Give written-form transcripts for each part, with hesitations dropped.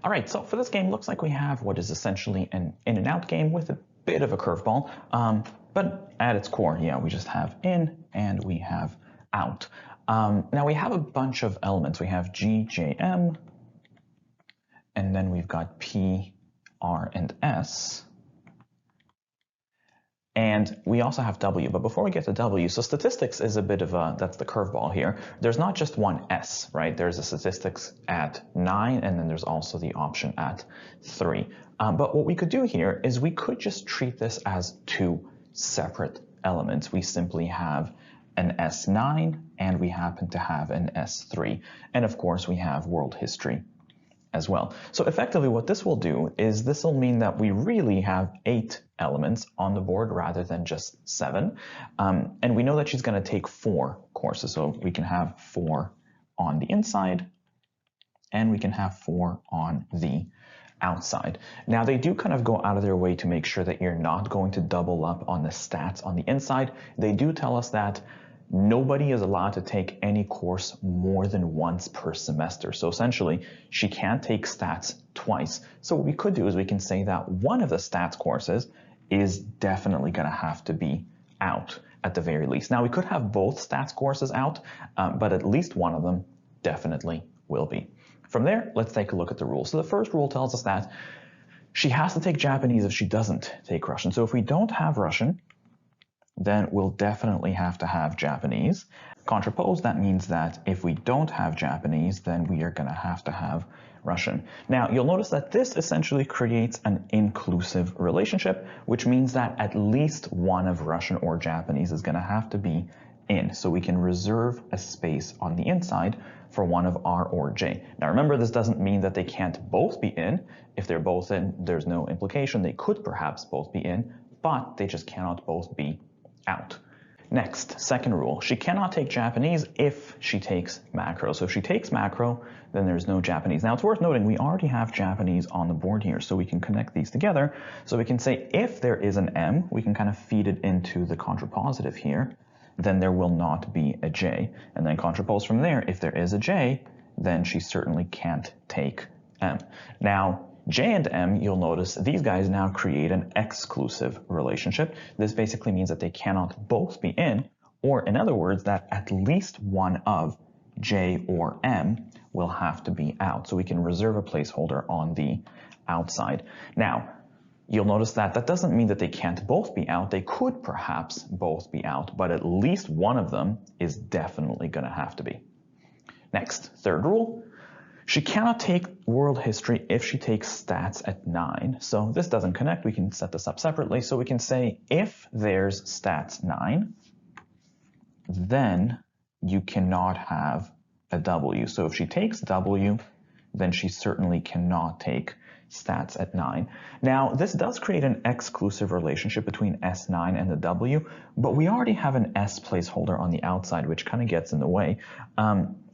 All right, so for this game, looks like we have what is essentially an in and out game with a bit of a curveball, but at its core, yeah, we just have in and we have out. Now we have a bunch of elements. We have G, J, M, and then we've got P, R, and S. And we also have W, but before we get to W, so statistics is a bit of a, that's the curveball here. There's not just one S, right? There's a statistics at 9, and then there's also the option at 3. But what we could do here is we could just treat this as two separate elements. We simply have an S9, and we happen to have an S3. And of course, we have world history as well. So effectively what this will do is this will mean that we really have 8 elements on the board rather than just 7. And we know that she's going to take 4 courses. So we can have 4 on the inside and we can have 4 on the outside. Now they do kind of go out of their way to make sure that you're not going to double up on the stats on the inside. They do tell us that nobody is allowed to take any course more than once per semester. So essentially, she can't take stats twice. So what we could do is we can say that one of the stats courses is definitely going to have to be out at the very least. Now, we could have both stats courses out, but at least one of them definitely will be. From there, let's take a look at the rules. So the first rule tells us that she has to take Japanese if she doesn't take Russian. So if we don't have Russian, then we'll definitely have to have Japanese. Contrapose, that means that if we don't have Japanese, then we are going to have Russian. Now, you'll notice that this essentially creates an inclusive relationship, which means that at least one of Russian or Japanese is going to have to be in. So we can reserve a space on the inside for one of R or J. Now, remember, this doesn't mean that they can't both be in. If they're both in, there's no implication. They could perhaps both be in, but they just cannot both be out. Next, second rule, she cannot take Japanese if she takes macro. So if she takes macro, then there's no Japanese. Now it's worth noting we already have Japanese on the board here, so we can connect these together. So we can say if there is an M, we can kind of feed it into the contrapositive here, then there will not be a J. And then contrapose from there, if there is a J, then she certainly can't take M. Now, J and M, you'll notice these guys now create an exclusive relationship. This basically means that they cannot both be in, or in other words, that at least one of J or M will have to be out. So we can reserve a placeholder on the outside. Now, you'll notice that that doesn't mean that they can't both be out. They could perhaps both be out, but at least one of them is definitely going to have to be. Next, third rule. She cannot take world history if she takes stats at 9. So this doesn't connect. We can set this up separately. So we can say if there's stats 9, then you cannot have a W. So if she takes W, then she certainly cannot take stats at 9. Now, this does create an exclusive relationship between S9 and the W, but we already have an S placeholder on the outside, which kind of gets in the way.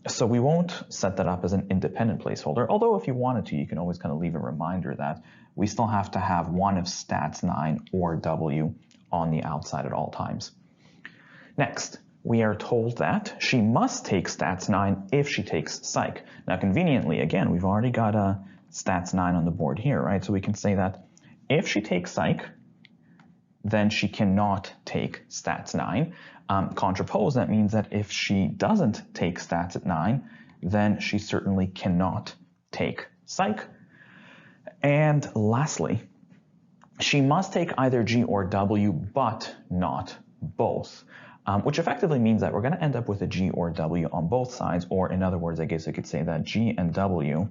So we won't set that up as an independent placeholder, although if you wanted to, you can always kind of leave a reminder that we still have to have one of stats 9 or W on the outside at all times. Next, we are told that she must take stats 9 if she takes psych. Now, conveniently, again, we've already got a stats 9 on the board here, right? So we can say that if she takes psych, then she cannot take stats 9. Contrapose, that means that if she doesn't take stats at 9, then she certainly cannot take psych. And lastly, she must take either G or W, but not both, which effectively means that we're going to end up with a G or W on both sides, or in other words, I guess I could say that G and W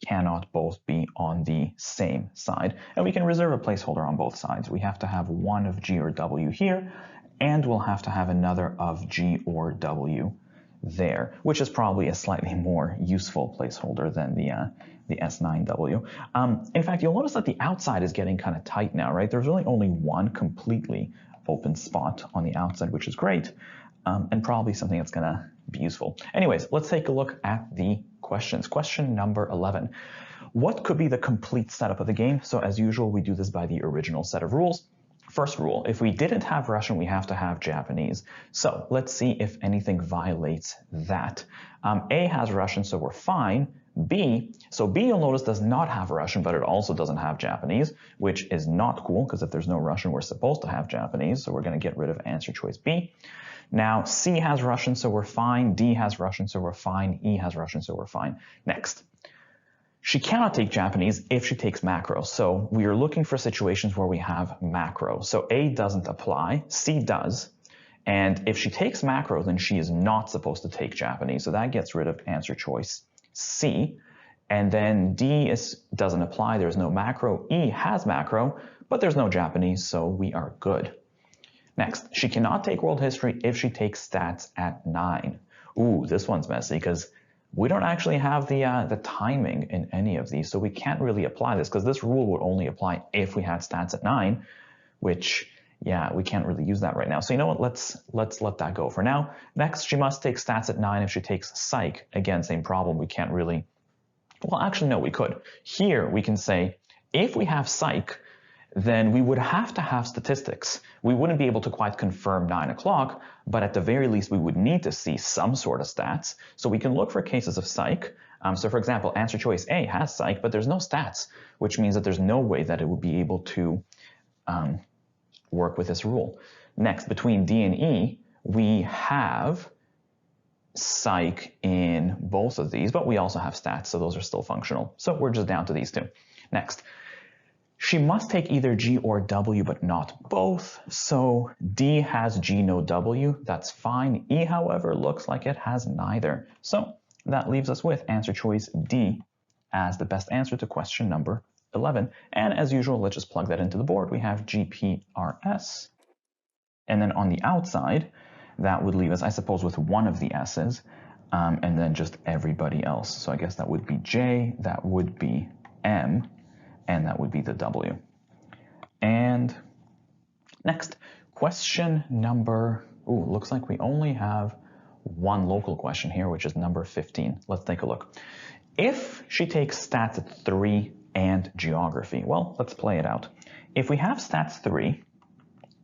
cannot both be on the same side. And we can reserve a placeholder on both sides. We have to have one of G or W here, and we'll have to have another of G or W there, which is probably a slightly more useful placeholder than the S9W. In fact, you'll notice that the outside is getting kind of tight now, right? There's really only one completely open spot on the outside, which is great, and probably something that's going to be useful. Anyways, let's take a look at the questions. Question number 11. What could be the complete setup of the game? So as usual, we do this by the original set of rules. First rule, if we didn't have Russian, we have to have Japanese. So let's see if anything violates that. A has Russian, so we're fine. B, so B you'll notice does not have Russian, but it also doesn't have Japanese, which is not cool because if there's no Russian, we're supposed to have Japanese, so we're going to get rid of answer choice B. Now, C has Russian, so we're fine. D has Russian, so we're fine. E has Russian, so we're fine. Next. She cannot take Japanese if she takes macro. So we are looking for situations where we have macro. So A doesn't apply, C does. And if she takes macro, then she is not supposed to take Japanese. So that gets rid of answer choice C. And then D doesn't apply, there's no macro. E has macro, but there's no Japanese, so we are good. Next, she cannot take world history if she takes stats at 9. Ooh, this one's messy because we don't actually have the timing in any of these, so we can't really apply this because this rule would only apply if we had stats at 9, which, yeah, we can't really use that right now. So you know what, let's let that go for now. Next, she must take stats at 9 if she takes psych. Again, same problem, we can't really, well, actually, no, we could. Here, we can say, if we have psych, then we would have to have statistics. We wouldn't be able to quite confirm 9 o'clock, but at the very least, we would need to see some sort of stats. So we can look for cases of psych. So for example, answer choice A has psych, but there's no stats, which means that there's no way that it would be able to work with this rule. Next, between D and E, we have psych in both of these, but we also have stats, so those are still functional. So we're just down to these two. Next. She must take either G or W, but not both. So D has G, no W. That's fine. E, however, looks like it has neither. So that leaves us with answer choice D as the best answer to question number 11. And as usual, let's just plug that into the board. We have GPRS. And then on the outside, that would leave us, I suppose, with one of the S's, and then just everybody else. So I guess that would be J, that would be M, and that would be the W. And next, question number, looks like we only have one local question here, which is number 15. Let's take a look. If she takes stats at 3 and geography, well, let's play it out. If we have stats 3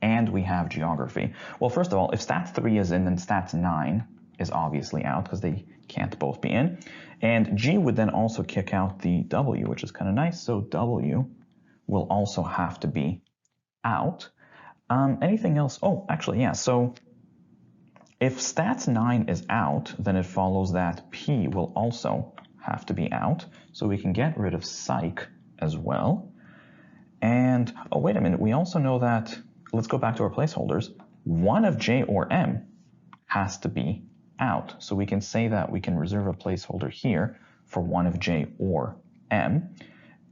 and we have geography, well, first of all, if stats 3 is in, then stats 9 is obviously out because they can't both be in. And G would then also kick out the W, which is kind of nice. So W will also have to be out. Anything else? Oh, actually, yeah. So if stats 9 is out, then it follows that P will also have to be out. So we can get rid of psych as well. And, oh, wait a minute. We also know that, let's go back to our placeholders. One of J or M has to be out. So we can say that we can reserve a placeholder here for one of J or M.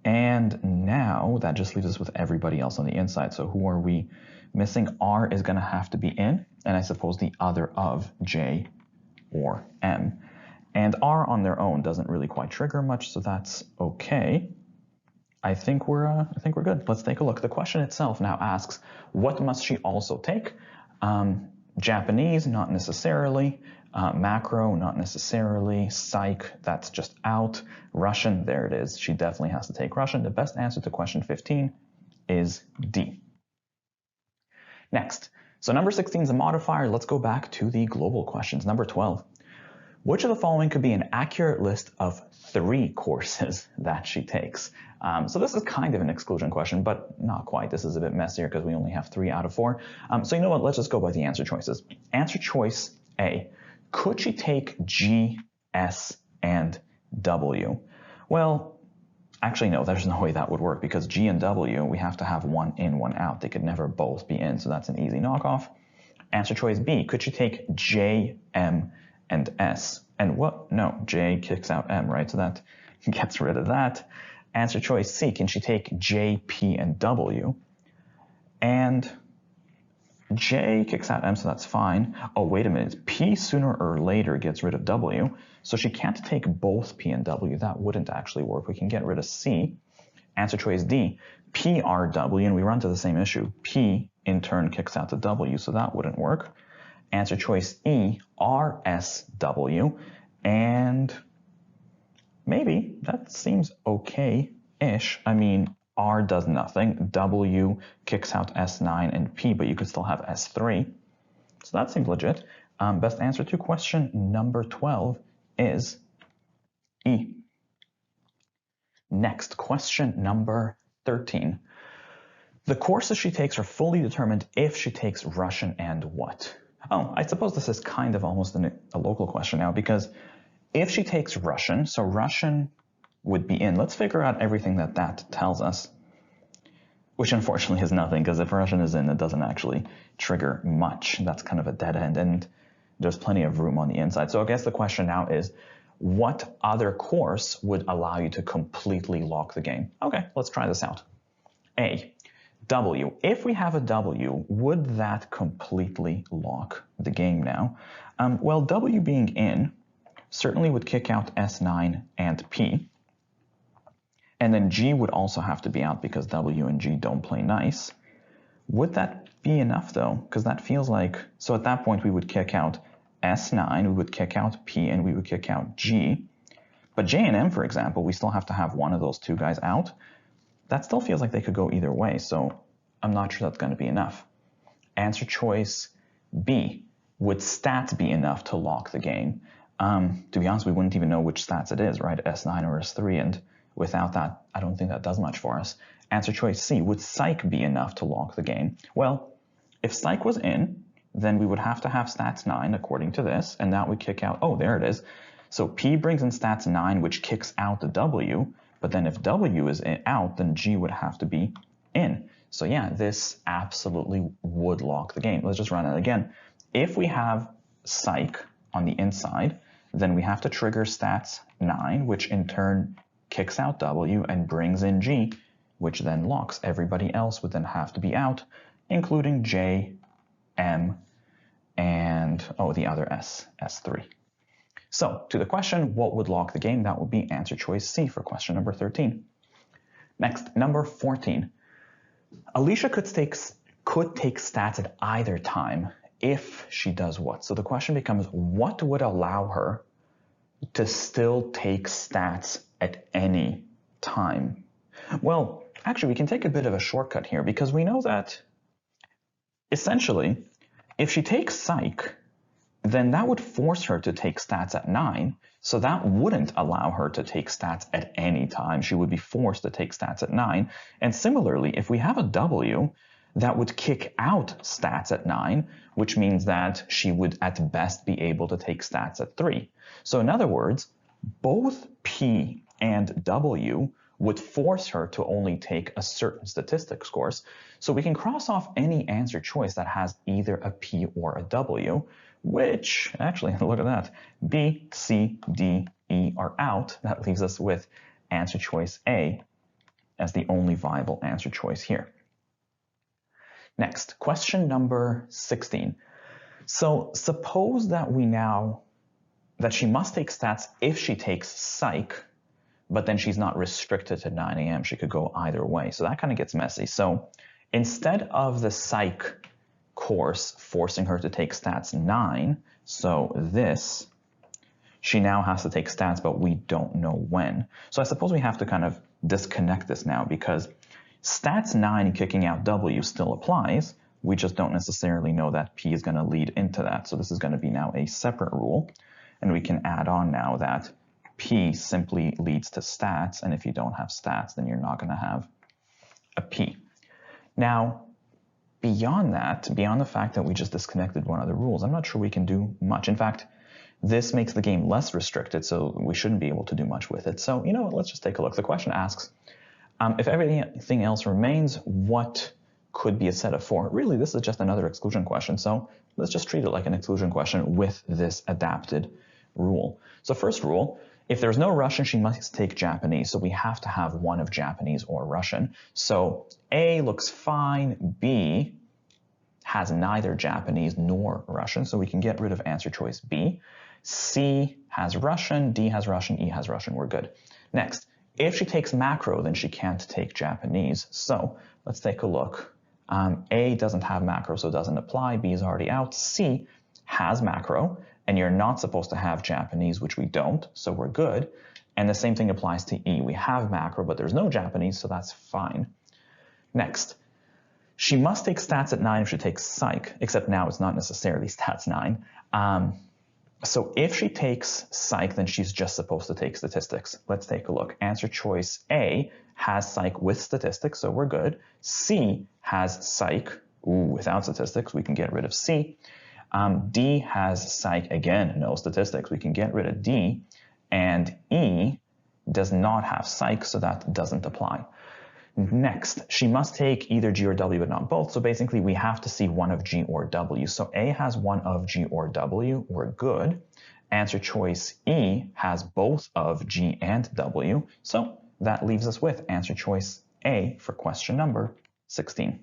And now that just leaves us with everybody else on the inside. So who are we missing? R is going to have to be in, and I suppose the other of J or M. And R on their own doesn't really quite trigger much, so that's okay. I think we're good. Let's take a look. The question itself now asks, what must she also take? Japanese, not necessarily. Macro, not necessarily. Psych, that's just out. Russian, there it is. She definitely has to take Russian. The best answer to question 15 is D. Next, so number 16 is a modifier. Let's go back to the global questions. Number 12. Which of the following could be an accurate list of 3 courses that she takes? So this is kind of an exclusion question, but not quite. This is a bit messier because we only have 3 out of 4. So you know what? Let's just go by the answer choices. Answer choice A. Could she take G, S, and W? Well, actually, no, there's no way that would work because G and W, we have to have one in, one out. They could never both be in, so that's an easy knockoff. Answer choice B. Could she take J, M, and S? And what? No, J kicks out M, right? So that gets rid of that. Answer choice C. Can she take J, P, and W? And J kicks out M, so that's fine. Oh, wait a minute. P sooner or later gets rid of W, so she can't take both P and W. That wouldn't actually work. We can get rid of C. Answer choice D. P, R, W, and we run to the same issue. P, in turn, kicks out the W, so that wouldn't work. Answer choice E, R, S, W, and maybe that seems okay-ish. I mean, R does nothing, W kicks out S9 and P, but you could still have S3. So that seems legit. Best answer to question number 12 is E. Next, question number 13. The courses she takes are fully determined if she takes Russian and what? Oh, I suppose this is kind of almost a local question now, because if she takes Russian, so Russian would be in. Let's figure out everything that tells us, which unfortunately is nothing, because if Russian is in, it doesn't actually trigger much. That's kind of a dead end, and there's plenty of room on the inside. So I guess the question now is, what other course would allow you to completely lock the game? Okay, let's try this out. A, W. If we have a W, would that completely lock the game now? Well, W being in certainly would kick out S9 and P. And then G would also have to be out because W and G don't play nice. Would that be enough though? Because that feels like, so at that point we would kick out S9, we would kick out P, and we would kick out G. But J and M, for example, we still have to have one of those two guys out. That still feels like they could go either way, so I'm not sure that's going to be enough. Answer choice B. Would stats be enough to lock the game? To be honest, we wouldn't even know which stats it is, right? S9 or S3, and without that, I don't think that does much for us. Answer choice C. Would psych be enough to lock the game? Well, if psych was in, then we would have to have stats 9 according to this, and that would kick out, oh, there it is. So P brings in stats 9, which kicks out the W, but then if W is out, then G would have to be in. So yeah, this absolutely would lock the game. Let's just run it again. If we have psych on the inside, then we have to trigger stats 9, which in turn kicks out W and brings in G, which then locks. Everybody else would then have to be out, including J, M, and, oh, the other S, S3. So to the question, what would lock the game? That would be answer choice C for question number 13. Next, number 14. Alicia could take stats at either time if she does what? So the question becomes, what would allow her to still take stats at any time? Well, actually, we can take a bit of a shortcut here, because we know that essentially, if she takes psych, then that would force her to take stats at 9. So that wouldn't allow her to take stats at any time. She would be forced to take stats at 9. And similarly, if we have a W, that would kick out stats at 9, which means that she would at best be able to take stats at 3. So in other words, both P and W would force her to only take a certain statistics course. So we can cross off any answer choice that has either a P or a W, which, actually, look at that. B, C, D, E are out. That leaves us with answer choice A as the only viable answer choice here. Next, question number 16. So suppose that that she must take stats if she takes psych, but then she's not restricted to 9 a.m. She could go either way. So that kind of gets messy. So instead of the psych course forcing her to take stats 9, so this, she now has to take stats, but we don't know when. So I suppose we have to kind of disconnect this now, because stats 9 kicking out W still applies. We just don't necessarily know that P is going to lead into that. So this is going to be now a separate rule. And we can add on now that P simply leads to stats. And if you don't have stats, then you're not going to have a P. Now, beyond that, beyond the fact that we just disconnected one of the rules, I'm not sure we can do much. In fact, this makes the game less restricted, so we shouldn't be able to do much with it. So, you know what, let's just take a look. The question asks, if everything else remains, what could be a set of 4? Really, this is just another exclusion question, so let's just treat it like an exclusion question with this adapted rule. So first rule, if there's no Russian, she must take Japanese. So we have to have one of Japanese or Russian. So A looks fine. B has neither Japanese nor Russian. So we can get rid of answer choice B. C has Russian. D has Russian. E has Russian. We're good. Next, if she takes macro, then she can't take Japanese. So let's take a look. A doesn't have macro, so it doesn't apply. B is already out. C has macro, and you're not supposed to have Japanese, which we don't, so we're good. And the same thing applies to E. We have macro, but there's no Japanese, so that's fine. Next, she must take stats at 9 if she takes psych, except now it's not necessarily stats 9. So if she takes psych, then she's just supposed to take statistics. Let's take a look. Answer choice A has psych with statistics, so we're good. C has psych without statistics. We can get rid of C. D has psych, again, no statistics. We can get rid of D. And E does not have psych, so that doesn't apply. Next, she must take either G or W, but not both. So basically, we have to see one of G or W. So A has one of G or W. We're good. Answer choice E has both of G and W. So that leaves us with answer choice A for question number 16.